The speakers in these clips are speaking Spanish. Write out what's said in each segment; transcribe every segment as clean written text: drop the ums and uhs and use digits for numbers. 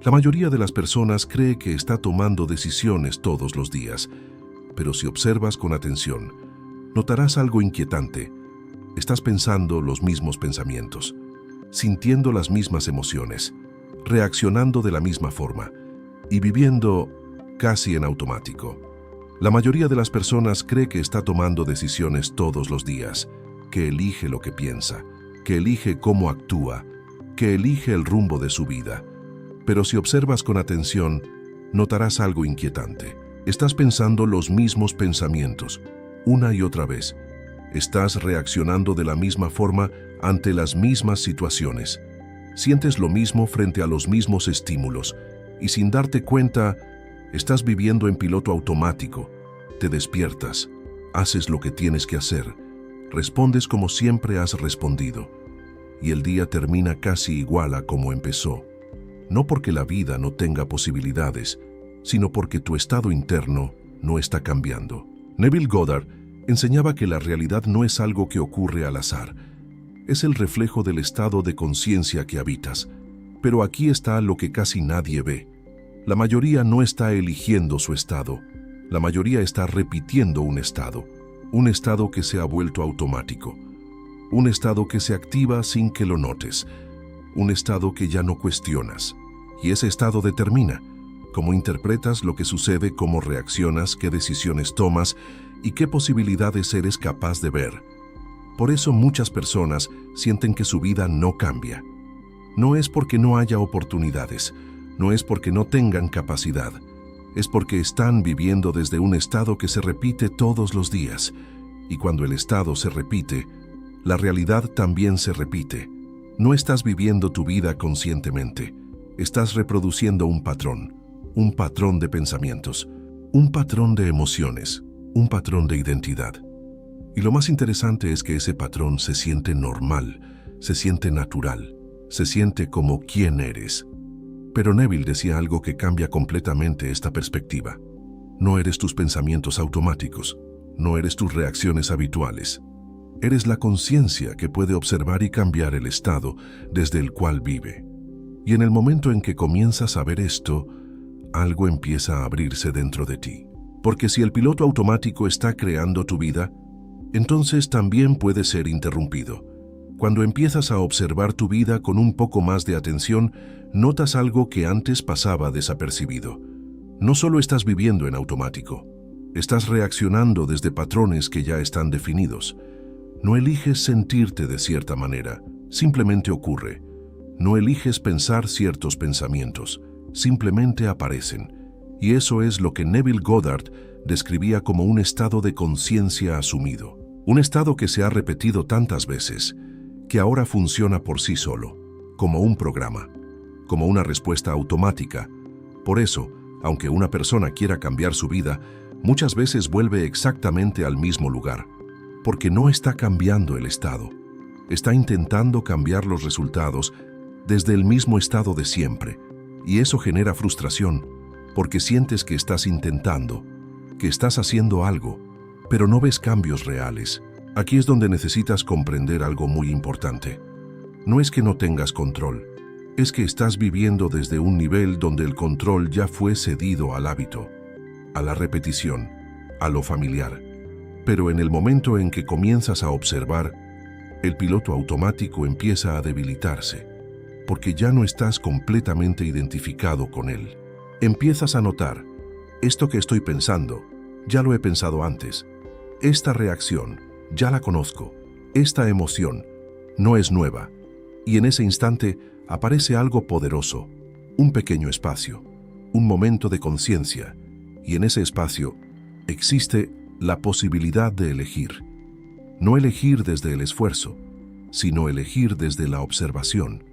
La mayoría de las personas cree que está tomando decisiones todos los días, pero si observas con atención, notarás algo inquietante. Estás pensando los mismos pensamientos, sintiendo las mismas emociones, reaccionando de la misma forma y viviendo casi en automático. La mayoría de las personas cree que está tomando decisiones todos los días, que elige lo que piensa, que elige cómo actúa, que elige el rumbo de su vida. Pero si observas con atención, notarás algo inquietante. Estás pensando los mismos pensamientos, una y otra vez. Estás reaccionando de la misma forma ante las mismas situaciones. Sientes lo mismo frente a los mismos estímulos y sin darte cuenta, estás viviendo en piloto automático. Te despiertas, haces lo que tienes que hacer, respondes como siempre has respondido y el día termina casi igual a como empezó. No porque la vida no tenga posibilidades, sino porque tu estado interno no está cambiando. Neville Goddard enseñaba que la realidad no es algo que ocurre al azar, es el reflejo del estado de conciencia que habitas. Pero aquí está lo que casi nadie ve. La mayoría no está eligiendo su estado, la mayoría está repitiendo un estado que se ha vuelto automático, un estado que se activa sin que lo notes, un estado que ya no cuestionas. Y ese estado determina cómo interpretas lo que sucede, cómo reaccionas, qué decisiones tomas y qué posibilidades eres capaz de ver. Por eso muchas personas sienten que su vida no cambia. No es porque no haya oportunidades, no es porque no tengan capacidad, es porque están viviendo desde un estado que se repite todos los días. Y cuando el estado se repite, la realidad también se repite. No estás viviendo tu vida conscientemente, estás reproduciendo un patrón de pensamientos, un patrón de emociones, un patrón de identidad. Y lo más interesante es que ese patrón se siente normal, se siente natural, se siente como quién eres. Pero Neville decía algo que cambia completamente esta perspectiva. No eres tus pensamientos automáticos, no eres tus reacciones habituales. Eres la conciencia que puede observar y cambiar el estado desde el cual vive. Y en el momento en que comienzas a ver esto, algo empieza a abrirse dentro de ti. Porque si el piloto automático está creando tu vida, entonces también puede ser interrumpido. Cuando empiezas a observar tu vida con un poco más de atención, notas algo que antes pasaba desapercibido. No solo estás viviendo en automático, estás reaccionando desde patrones que ya están definidos. No eliges sentirte de cierta manera, simplemente ocurre. No eliges pensar ciertos pensamientos, simplemente aparecen. Y eso es lo que Neville Goddard describía como un estado de conciencia asumido. Un estado que se ha repetido tantas veces, que ahora funciona por sí solo, como un programa, como una respuesta automática. Por eso, aunque una persona quiera cambiar su vida, muchas veces vuelve exactamente al mismo lugar, porque no está cambiando el estado, está intentando cambiar los resultados desde el mismo estado de siempre, y eso genera frustración, porque sientes que estás intentando, que estás haciendo algo, pero no ves cambios reales. Aquí es donde necesitas comprender algo muy importante. No es que no tengas control, es que estás viviendo desde un nivel donde el control ya fue cedido al hábito, a la repetición, a lo familiar. Pero en el momento en que comienzas a observar, el piloto automático empieza a debilitarse, porque ya no estás completamente identificado con él. Empiezas a notar, esto que estoy pensando, ya lo he pensado antes. Esta reacción, ya la conozco. Esta emoción no es nueva. Y en ese instante aparece algo poderoso, un pequeño espacio, un momento de conciencia. Y en ese espacio existe la posibilidad de elegir. No elegir desde el esfuerzo, sino elegir desde la observación.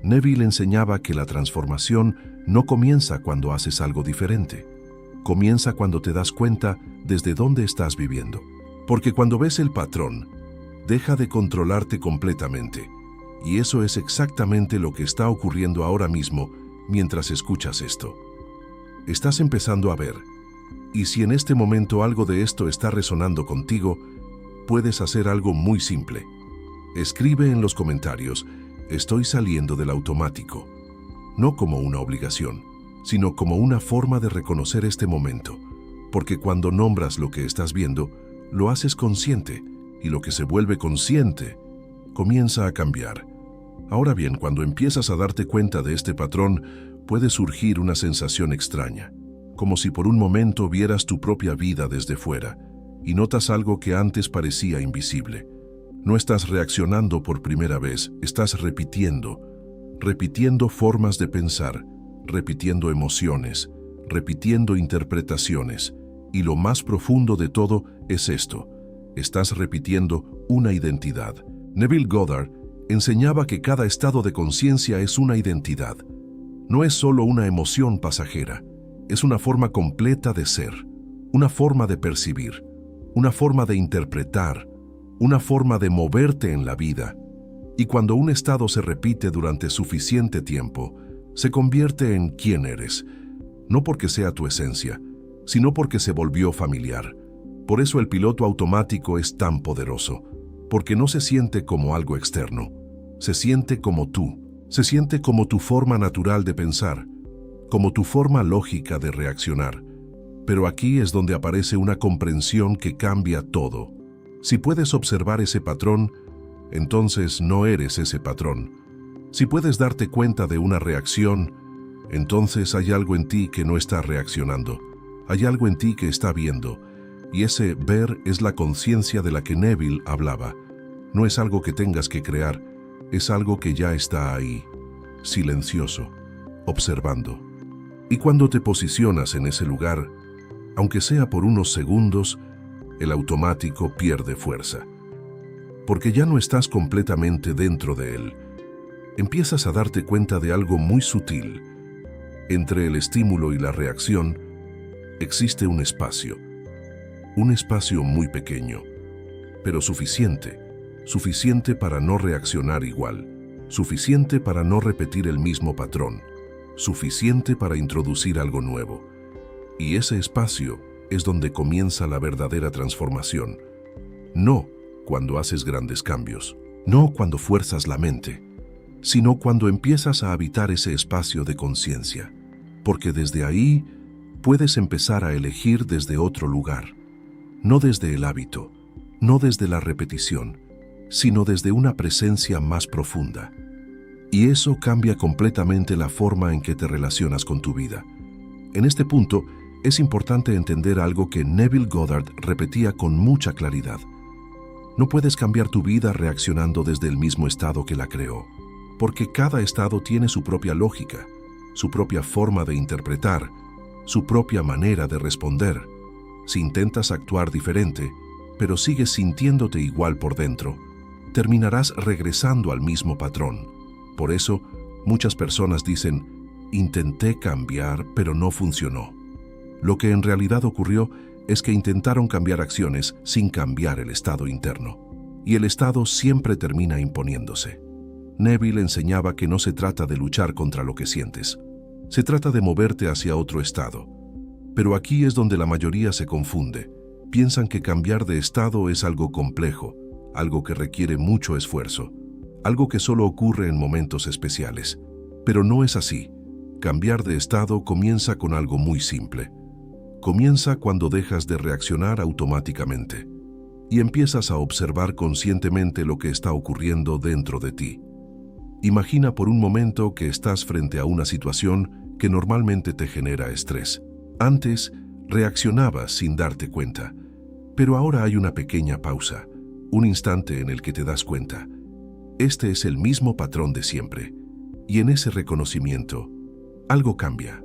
Neville enseñaba que la transformación no comienza cuando haces algo diferente. Comienza cuando te das cuenta desde dónde estás viviendo. Porque cuando ves el patrón, deja de controlarte completamente. Y eso es exactamente lo que está ocurriendo ahora mismo mientras escuchas esto. Estás empezando a ver. Y si en este momento algo de esto está resonando contigo, puedes hacer algo muy simple. Escribe en los comentarios, estoy saliendo del automático. no como una obligación, sino como una forma de reconocer este momento, porque cuando nombras lo que estás viendo, lo haces consciente, y lo que se vuelve consciente comienza a cambiar. Ahora bien, cuando empiezas a darte cuenta de este patrón, puede surgir una sensación extraña, como si por un momento vieras tu propia vida desde fuera, y notas algo que antes parecía invisible. No estás reaccionando por primera vez, estás repitiendo formas de pensar, repitiendo emociones, repitiendo interpretaciones, y lo más profundo de todo es esto: estás repitiendo una identidad. Neville Goddard enseñaba que cada estado de conciencia es una identidad. No es solo una emoción pasajera, es una forma completa de ser, una forma de percibir, una forma de interpretar, una forma de moverte en la vida. Y cuando un estado se repite durante suficiente tiempo, se convierte en quién eres, no porque sea tu esencia, sino porque se volvió familiar. Por eso el piloto automático es tan poderoso, porque no se siente como algo externo, se siente como tú, se siente como tu forma natural de pensar, como tu forma lógica de reaccionar. Pero aquí es donde aparece una comprensión que cambia todo. Si puedes observar ese patrón, entonces no eres ese patrón. Si puedes darte cuenta de una reacción, entonces hay algo en ti que no está reaccionando. Hay algo en ti que está viendo. Y ese ver es la conciencia de la que Neville hablaba. No es algo que tengas que crear, es algo que ya está ahí, silencioso, observando. Y cuando te posicionas en ese lugar, aunque sea por unos segundos, el automático pierde fuerza. Porque ya no estás completamente dentro de él. Empiezas a darte cuenta de algo muy sutil. Entre el estímulo y la reacción, existe un espacio muy pequeño, pero suficiente para no reaccionar igual, suficiente para no repetir el mismo patrón, suficiente para introducir algo nuevo. Y ese espacio es donde comienza la verdadera transformación. No cuando haces grandes cambios, no cuando fuerzas la mente, sino cuando empiezas a habitar ese espacio de conciencia, porque desde ahí puedes empezar a elegir desde otro lugar. No desde el hábito, no desde la repetición, sino desde una presencia más profunda. Y eso cambia completamente la forma en que te relacionas con tu vida. En este punto, es importante entender algo que Neville Goddard repetía con mucha claridad. No puedes cambiar tu vida reaccionando desde el mismo estado que la creó, porque cada estado tiene su propia lógica, su propia forma de interpretar, su propia manera de responder. Si intentas actuar diferente, pero sigues sintiéndote igual por dentro, terminarás regresando al mismo patrón. Por eso, muchas personas dicen, intenté cambiar, pero no funcionó. Lo que en realidad ocurrió es que intentaron cambiar acciones sin cambiar el estado interno. Y el estado siempre termina imponiéndose. Neville enseñaba que no se trata de luchar contra lo que sientes. Se trata de moverte hacia otro estado. Pero aquí es donde la mayoría se confunde. Piensan que cambiar de estado es algo complejo, algo que requiere mucho esfuerzo, algo que solo ocurre en momentos especiales. Pero no es así. Cambiar de estado comienza con algo muy simple. Comienza cuando dejas de reaccionar automáticamente y empiezas a observar conscientemente lo que está ocurriendo dentro de ti. Imagina por un momento que estás frente a una situación que normalmente te genera estrés. Antes, reaccionabas sin darte cuenta, pero ahora hay una pequeña pausa, un instante en el que te das cuenta. Este es el mismo patrón de siempre, y en ese reconocimiento, algo cambia.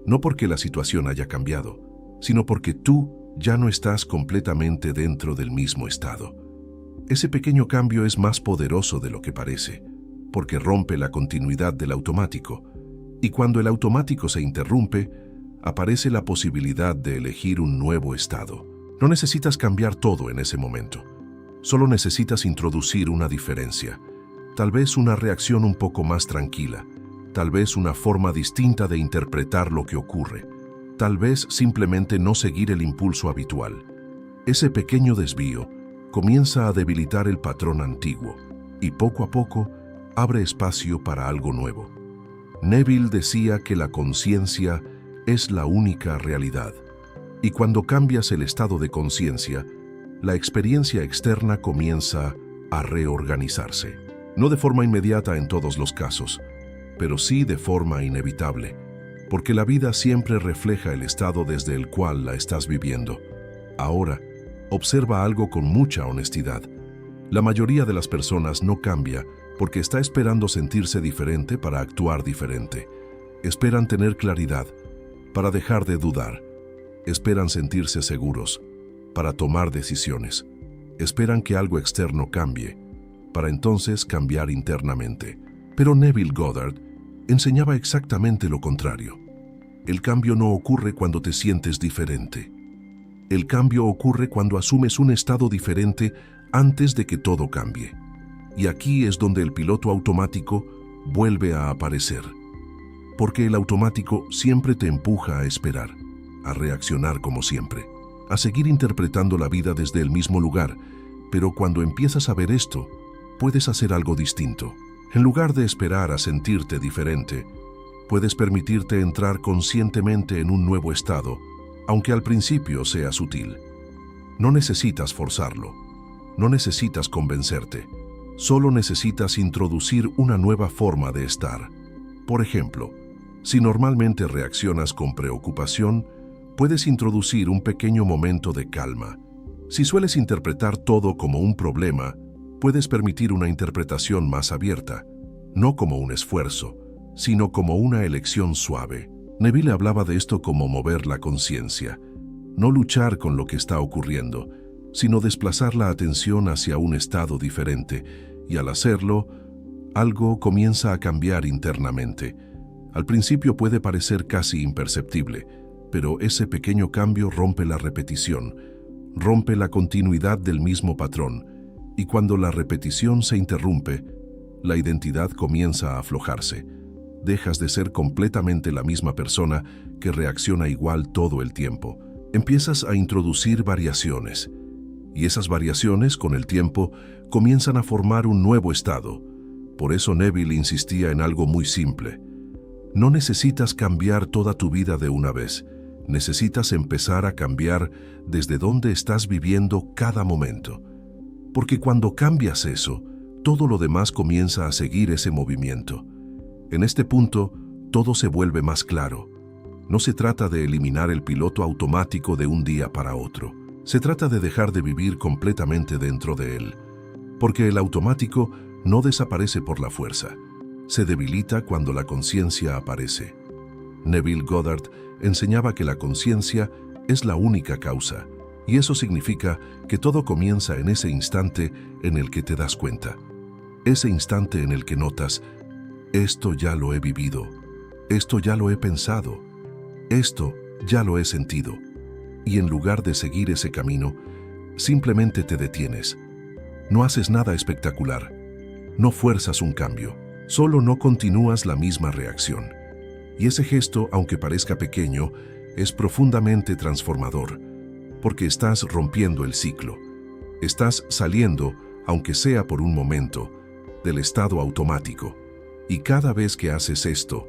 No porque la situación haya cambiado, sino porque tú ya no estás completamente dentro del mismo estado. Ese pequeño cambio es más poderoso de lo que parece, porque rompe la continuidad del automático, y cuando el automático se interrumpe, aparece la posibilidad de elegir un nuevo estado. No necesitas cambiar todo en ese momento. Solo necesitas introducir una diferencia. Tal vez una reacción un poco más tranquila. Tal vez una forma distinta de interpretar lo que ocurre. Tal vez simplemente no seguir el impulso habitual. Ese pequeño desvío comienza a debilitar el patrón antiguo y poco a poco abre espacio para algo nuevo. Neville decía que la conciencia es la única realidad, y cuando cambias el estado de conciencia, la experiencia externa comienza a reorganizarse. No de forma inmediata en todos los casos, pero sí de forma inevitable, porque la vida siempre refleja el estado desde el cual la estás viviendo. Ahora, observa algo con mucha honestidad. La mayoría de las personas no cambia porque está esperando sentirse diferente para actuar diferente. Esperan tener claridad para dejar de dudar. Esperan sentirse seguros para tomar decisiones. Esperan que algo externo cambie para entonces cambiar internamente. Pero Neville Goddard enseñaba exactamente lo contrario. El cambio no ocurre cuando te sientes diferente. El cambio ocurre cuando asumes un estado diferente antes de que todo cambie. Y aquí es donde el piloto automático vuelve a aparecer. Porque el automático siempre te empuja a esperar, a reaccionar como siempre, a seguir interpretando la vida desde el mismo lugar. Pero cuando empiezas a ver esto, puedes hacer algo distinto. En lugar de esperar a sentirte diferente, puedes permitirte entrar conscientemente en un nuevo estado, aunque al principio sea sutil. No necesitas forzarlo, no necesitas convencerte, solo necesitas introducir una nueva forma de estar. Por ejemplo, si normalmente reaccionas con preocupación, puedes introducir un pequeño momento de calma. Si sueles interpretar todo como un problema, puedes permitir una interpretación más abierta, no como un esfuerzo, sino como una elección suave. Neville hablaba de esto como mover la conciencia, no luchar con lo que está ocurriendo, sino desplazar la atención hacia un estado diferente, y al hacerlo, algo comienza a cambiar internamente. Al principio puede parecer casi imperceptible, pero ese pequeño cambio rompe la repetición, rompe la continuidad del mismo patrón, y cuando la repetición se interrumpe, la identidad comienza a aflojarse. Dejas de ser completamente la misma persona que reacciona igual todo el tiempo. Empiezas a introducir variaciones, y esas variaciones, con el tiempo, comienzan a formar un nuevo estado. Por eso Neville insistía en algo muy simple. No necesitas cambiar toda tu vida de una vez. Necesitas empezar a cambiar desde donde estás viviendo cada momento. Porque cuando cambias eso, todo lo demás comienza a seguir ese movimiento. En este punto, todo se vuelve más claro. No se trata de eliminar el piloto automático de un día para otro. Se trata de dejar de vivir completamente dentro de él. Porque el automático no desaparece por la fuerza. Se debilita cuando la conciencia aparece. Neville Goddard enseñaba que la conciencia es la única causa, y eso significa que todo comienza en ese instante en el que te das cuenta. Ese instante en el que notas, esto ya lo he vivido, esto ya lo he pensado, esto ya lo he sentido. Y en lugar de seguir ese camino, simplemente te detienes. No haces nada espectacular, no fuerzas un cambio, solo no continúas la misma reacción. Y ese gesto, aunque parezca pequeño, es profundamente transformador, porque estás rompiendo el ciclo. Estás saliendo, aunque sea por un momento, del estado automático. Y cada vez que haces esto,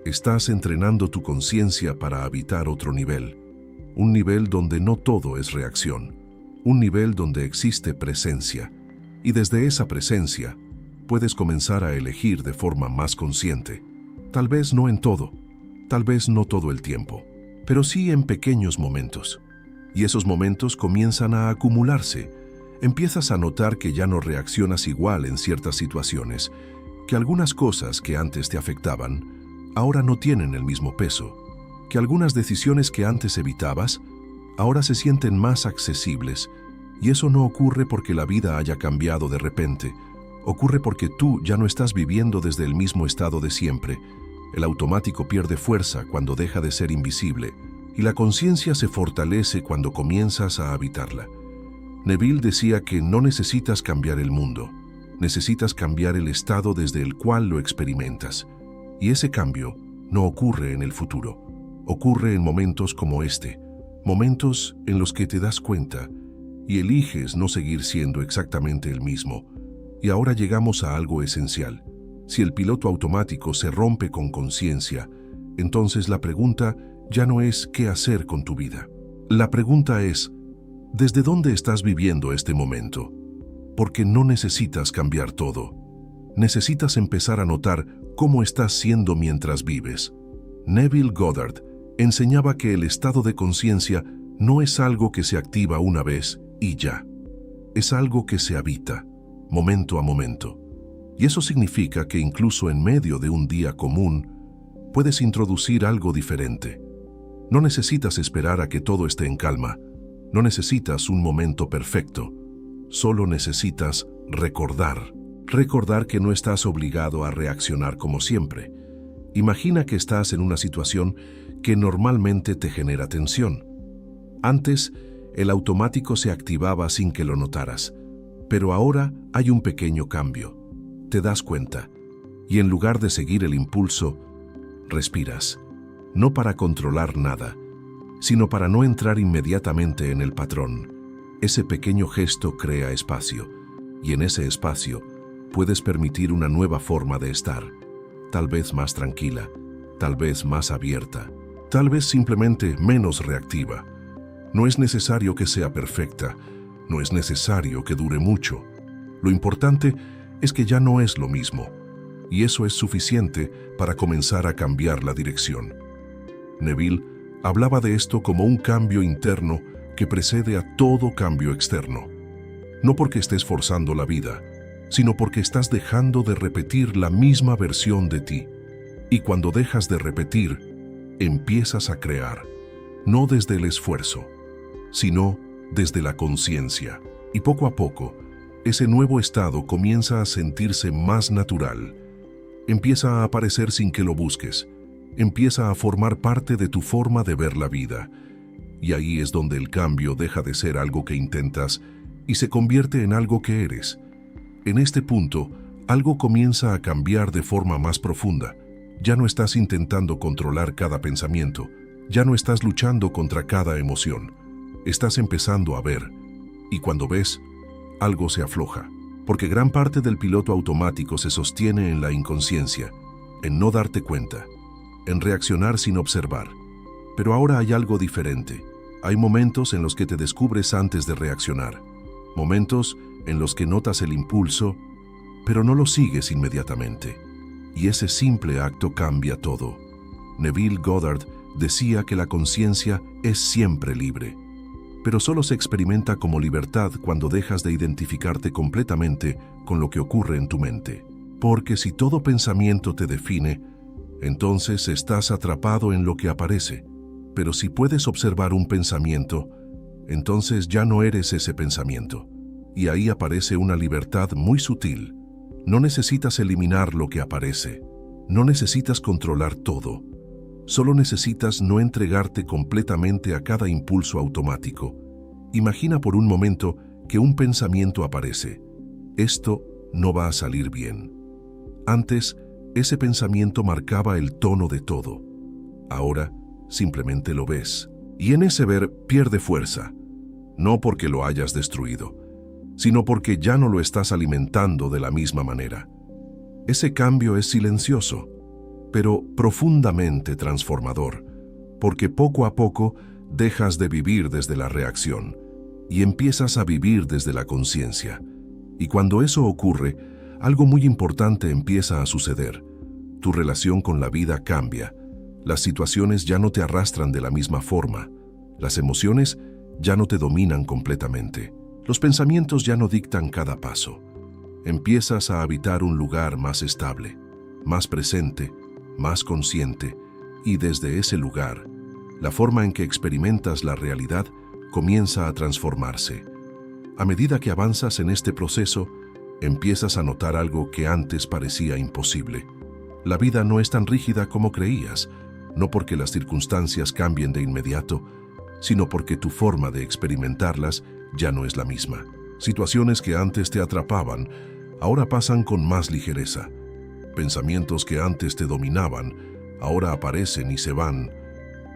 estás entrenando tu conciencia para habitar otro nivel. Un nivel donde no todo es reacción. Un nivel donde existe presencia. Y desde esa presencia, puedes comenzar a elegir de forma más consciente. Tal vez no en todo, tal vez no todo el tiempo, pero sí en pequeños momentos. Y esos momentos comienzan a acumularse. Empiezas a notar que ya no reaccionas igual en ciertas situaciones, que algunas cosas que antes te afectaban, ahora no tienen el mismo peso, que algunas decisiones que antes evitabas, ahora se sienten más accesibles, y eso no ocurre porque la vida haya cambiado de repente, ocurre porque tú ya no estás viviendo desde el mismo estado de siempre. El automático pierde fuerza cuando deja de ser invisible, y la conciencia se fortalece cuando comienzas a habitarla. Neville decía que no necesitas cambiar el mundo, necesitas cambiar el estado desde el cual lo experimentas. Y ese cambio no ocurre en el futuro, ocurre en momentos como este, momentos en los que te das cuenta y eliges no seguir siendo exactamente el mismo. Y ahora llegamos a algo esencial. Si el piloto automático se rompe con conciencia, entonces la pregunta ya no es ¿qué hacer con tu vida? La pregunta es ¿desde dónde estás viviendo este momento? Porque no necesitas cambiar todo. Necesitas empezar a notar cómo estás siendo mientras vives. Neville Goddard enseñaba que el estado de conciencia no es algo que se activa una vez y ya. Es algo que se habita, momento a momento. Y eso significa que incluso en medio de un día común, puedes introducir algo diferente. No necesitas esperar a que todo esté en calma. No necesitas un momento perfecto. Solo necesitas recordar. Recordar que no estás obligado a reaccionar como siempre. Imagina que estás en una situación que normalmente te genera tensión. Antes, el automático se activaba sin que lo notaras, pero ahora hay un pequeño cambio. Te das cuenta, y en lugar de seguir el impulso, respiras. No para controlar nada, sino para no entrar inmediatamente en el patrón. Ese pequeño gesto crea espacio, y en ese espacio puedes permitir una nueva forma de estar, tal vez más tranquila, tal vez más abierta, tal vez simplemente menos reactiva. No es necesario que sea perfecta, no es necesario que dure mucho. Lo importante es que ya no es lo mismo, y eso es suficiente para comenzar a cambiar la dirección. Neville hablaba de esto como un cambio interno que precede a todo cambio externo. No porque estés forzando la vida, sino porque estás dejando de repetir la misma versión de ti. Y cuando dejas de repetir, empiezas a crear, no desde el esfuerzo, sino desde la conciencia. Y poco a poco, ese nuevo estado comienza a sentirse más natural. Empieza a aparecer sin que lo busques. Empieza a formar parte de tu forma de ver la vida. Y ahí es donde el cambio deja de ser algo que intentas y se convierte en algo que eres. En este punto, algo comienza a cambiar de forma más profunda. Ya no estás intentando controlar cada pensamiento. Ya no estás luchando contra cada emoción. Estás empezando a ver. Y cuando ves, algo se afloja. Porque gran parte del piloto automático se sostiene en la inconsciencia, en no darte cuenta, en reaccionar sin observar. Pero ahora hay algo diferente. Hay momentos en los que te descubres antes de reaccionar. Momentos en los que notas el impulso, pero no lo sigues inmediatamente. Y ese simple acto cambia todo. Neville Goddard decía que la conciencia es siempre libre, pero solo se experimenta como libertad cuando dejas de identificarte completamente con lo que ocurre en tu mente. Porque si todo pensamiento te define, entonces estás atrapado en lo que aparece. Pero si puedes observar un pensamiento, entonces ya no eres ese pensamiento. Y ahí aparece una libertad muy sutil. No necesitas eliminar lo que aparece. No necesitas controlar todo. Solo necesitas no entregarte completamente a cada impulso automático. Imagina por un momento que un pensamiento aparece. Esto no va a salir bien. Antes, ese pensamiento marcaba el tono de todo. Ahora, simplemente lo ves. Y en ese ver pierde fuerza. No porque lo hayas destruido, sino porque ya no lo estás alimentando de la misma manera. Ese cambio es silencioso, pero profundamente transformador, porque poco a poco dejas de vivir desde la reacción y empiezas a vivir desde la conciencia. Y cuando eso ocurre, algo muy importante empieza a suceder. Tu relación con la vida cambia. Las situaciones ya no te arrastran de la misma forma. Las emociones ya no te dominan completamente. Los pensamientos ya no dictan cada paso. Empiezas a habitar un lugar más estable, más presente, más consciente, y desde ese lugar, la forma en que experimentas la realidad comienza a transformarse. A medida que avanzas en este proceso, empiezas a notar algo que antes parecía imposible. La vida no es tan rígida como creías, no porque las circunstancias cambien de inmediato, sino porque tu forma de experimentarlas ya no es la misma. Situaciones que antes te atrapaban, ahora pasan con más ligereza. Pensamientos que antes te dominaban, ahora aparecen y se van.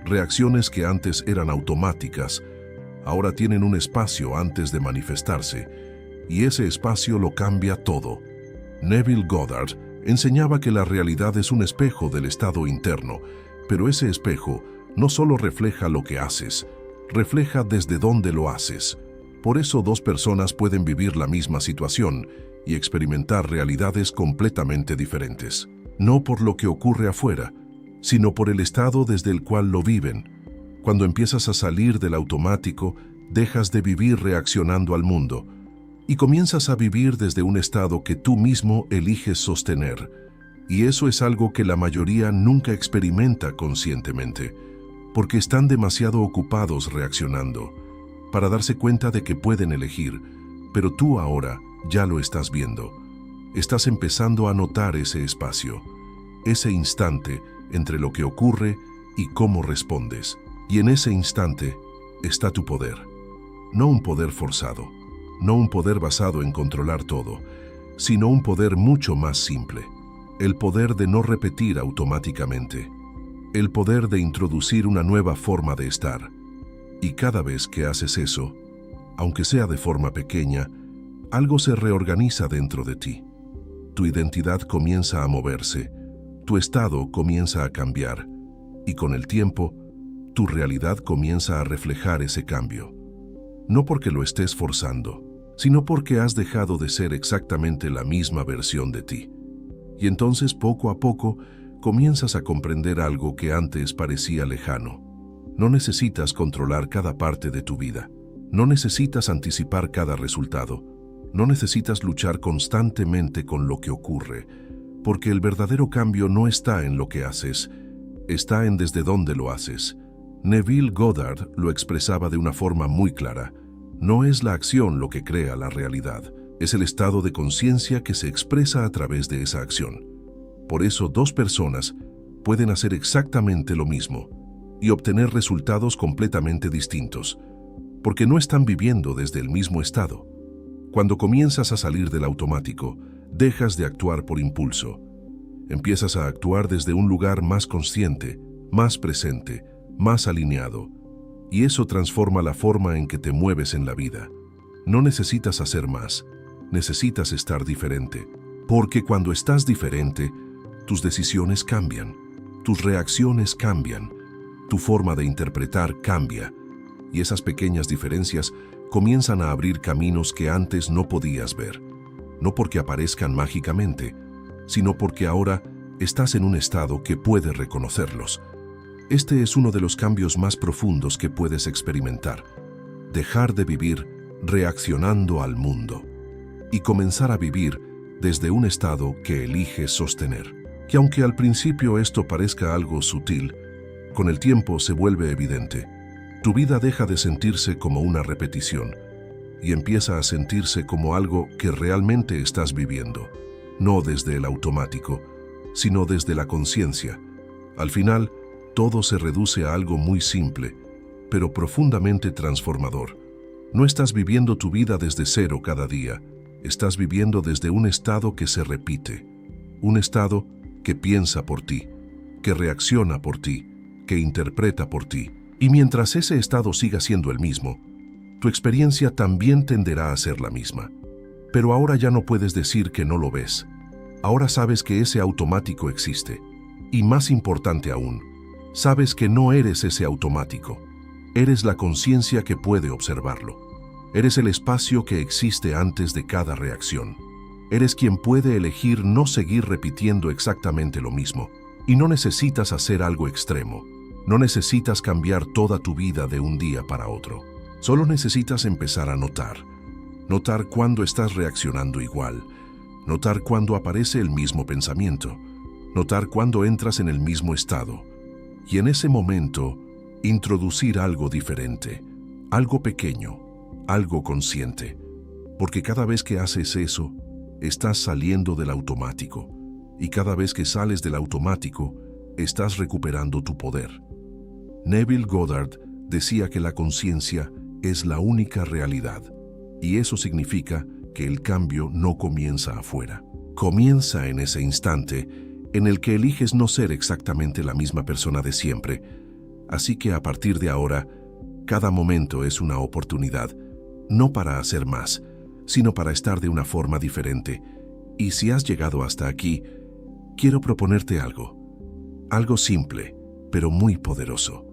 Reacciones que antes eran automáticas, ahora tienen un espacio antes de manifestarse, y ese espacio lo cambia todo. Neville Goddard Enseñaba que la realidad es un espejo del estado interno, pero ese espejo no solo refleja lo que haces, refleja desde dónde lo haces. Por eso dos personas pueden vivir la misma situación y experimentar realidades completamente diferentes. No por lo que ocurre afuera, sino por el estado desde el cual lo viven. Cuando empiezas a salir del automático, dejas de vivir reaccionando al mundo y comienzas a vivir desde un estado que tú mismo eliges sostener. Y eso es algo que la mayoría nunca experimenta conscientemente, porque están demasiado ocupados reaccionando para darse cuenta de que pueden elegir, pero tú ahora ya lo estás viendo. Estás empezando a notar ese espacio, ese instante entre lo que ocurre y cómo respondes. Y en ese instante está tu poder. No un poder forzado, no un poder basado en controlar todo, sino un poder mucho más simple. El poder de no repetir automáticamente. El poder de introducir una nueva forma de estar. Y cada vez que haces eso, aunque sea de forma pequeña, algo se reorganiza dentro de ti. Tu identidad comienza a moverse, tu estado comienza a cambiar, y con el tiempo, tu realidad comienza a reflejar ese cambio. No porque lo estés forzando, sino porque has dejado de ser exactamente la misma versión de ti. Y entonces, poco a poco, comienzas a comprender algo que antes parecía lejano. No necesitas controlar cada parte de tu vida. No necesitas anticipar cada resultado. No necesitas luchar constantemente con lo que ocurre, porque el verdadero cambio no está en lo que haces, está en desde dónde lo haces. Neville Goddard lo expresaba de una forma muy clara. No es la acción lo que crea la realidad, es el estado de conciencia que se expresa a través de esa acción. Por eso dos personas pueden hacer exactamente lo mismo y obtener resultados completamente distintos, porque no están viviendo desde el mismo estado. Cuando comienzas a salir del automático, dejas de actuar por impulso. Empiezas a actuar desde un lugar más consciente, más presente, más alineado, y eso transforma la forma en que te mueves en la vida. No necesitas hacer más, necesitas estar diferente, porque cuando estás diferente, tus decisiones cambian, tus reacciones cambian, tu forma de interpretar cambia, y esas pequeñas diferencias comienzan a abrir caminos que antes no podías ver, no porque aparezcan mágicamente, sino porque ahora estás en un estado que puede reconocerlos. Este es uno de los cambios más profundos que puedes experimentar. Dejar de vivir reaccionando al mundo y comenzar a vivir desde un estado que eliges sostener. Que aunque al principio esto parezca algo sutil, con el tiempo se vuelve evidente. Tu vida deja de sentirse como una repetición y empieza a sentirse como algo que realmente estás viviendo, no desde el automático, sino desde la conciencia. Al final, todo se reduce a algo muy simple, pero profundamente transformador. No estás viviendo tu vida desde cero cada día, estás viviendo desde un estado que se repite, un estado que piensa por ti, que reacciona por ti, que interpreta por ti. Y mientras ese estado siga siendo el mismo, tu experiencia también tenderá a ser la misma. Pero ahora ya no puedes decir que no lo ves. Ahora sabes que ese automático existe. Y más importante aún, sabes que no eres ese automático. Eres la conciencia que puede observarlo. Eres el espacio que existe antes de cada reacción. Eres quien puede elegir no seguir repitiendo exactamente lo mismo. Y no necesitas hacer algo extremo. No necesitas cambiar toda tu vida de un día para otro. Solo necesitas empezar a notar. Notar cuándo estás reaccionando igual. Notar cuándo aparece el mismo pensamiento. Notar cuándo entras en el mismo estado. Y en ese momento, introducir algo diferente, algo pequeño, algo consciente. Porque cada vez que haces eso, estás saliendo del automático. Y cada vez que sales del automático, estás recuperando tu poder. Neville Goddard decía que la conciencia es la única realidad, y eso significa que el cambio no comienza afuera. Comienza en ese instante en el que eliges no ser exactamente la misma persona de siempre. Así que a partir de ahora, cada momento es una oportunidad, no para hacer más, sino para estar de una forma diferente. Y si has llegado hasta aquí, quiero proponerte algo simple, pero muy poderoso.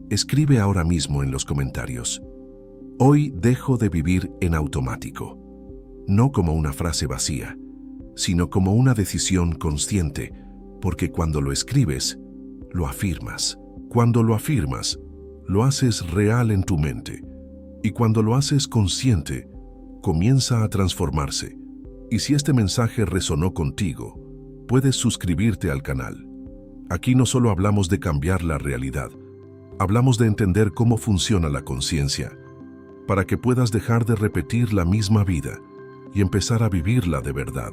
Escribe ahora mismo en los comentarios: hoy dejo de vivir en automático. No como una frase vacía, sino como una decisión consciente, porque cuando lo escribes, lo afirmas. Cuando lo afirmas, lo haces real en tu mente. Y cuando lo haces consciente, comienza a transformarse. Y si este mensaje resonó contigo, puedes suscribirte al canal. Aquí no solo hablamos de cambiar la realidad, hablamos de entender cómo funciona la conciencia, para que puedas dejar de repetir la misma vida y empezar a vivirla de verdad.